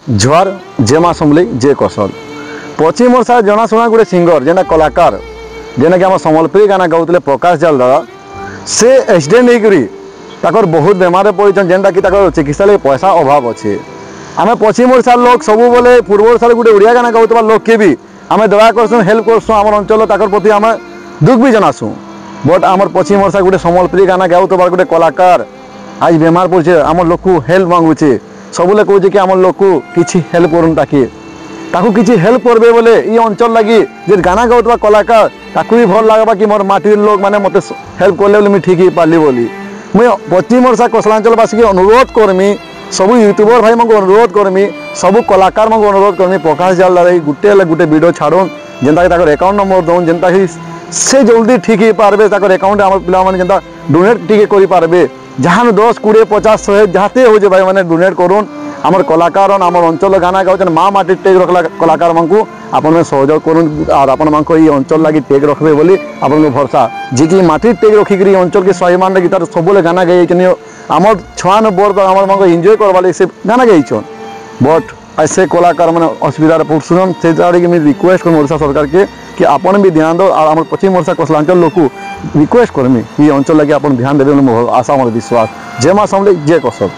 जुआर जे माँ समले जे कौशल पश्चिम ओडिशा जनाशुना गोटे सिंगर जेना कलाकार जेना कि आम सम्बलपुरी गाना गाउले प्रकाश जाल दादा से एक्सीडेंट होकर बहुत बेमार पड़े जेनटा कि चिकित्सा लगे पैसा अभाव अच्छे। आम पश्चिम ओडिशा लोक सब बोले पूर्व ओडिशा गोटे ओडिया गाना गाउवा लोक के भी आम दया करसुँ हेल्प करसुँ आम अंचल प्रति आम दुख भी जनासुँ। बट आम पश्चिम ओडिशा गोटे सम्बलपुरी गाना गाउवा गोटे कलाकार आज बेमार पड़े आम लोक हेल्प मांगुचे सबुले कहे कि आम लोक किसी हेल्प करूँ ताकू किसी हेल्प करबे बोले ये अंचल लगी जे गाना गाउवा कलाकार ताकू भी भल लगवा कि मोर माटी लोक मैंने मत हेल्प कले बोले मुझे ठीक ही पार्ली बोली मुझे पश्चिम ओडिशा कोसलांचलवासी की अनुरोध करमी सब यूट्यूबर भाई मैं अनुरोध करमी सब कलाकार मैं अनुरोध करमी प्रकाश जाल दादा गोटे गोटे वीडियो छाड़न जेनता कि अकाउंट नंबर दौन जेनता कि से जल्दी ठीक ही पार्बे अकाउंट आम पे जेनता डोनेट टी करेंगे जहाँ 10 20 50 100 जहाते हो भाई मैंने डोनेट करूँ आमर कलाकार आम अंचल गाना गाँव माँ माटी टेग रखला कलाकार मानू आपने सहयोग करूँ और आपण मानक ये अंचल लगी टेग रखबे बोली आपन भरसा जी कि माटी टेग रखिक अंचल के स्वाभिमान लगी तार सबुले गाना गाई आम छुआन बोर्ड आम मान एंजय करवा से गाना गाइछन। बट आज से कलाकार मैंने असुविधा पड़ुन से रिक्वेस्ट कर ओडिशा सरकार के कि आपन भी ध्यान दो और आम पश्चिम ओडिशा कोसलांचल लोक रिक्वेस्ट करमी ये अंचल लगे आप ध्यान देवे आशा मोर विश्वास। जय माँ समले जय कौशल।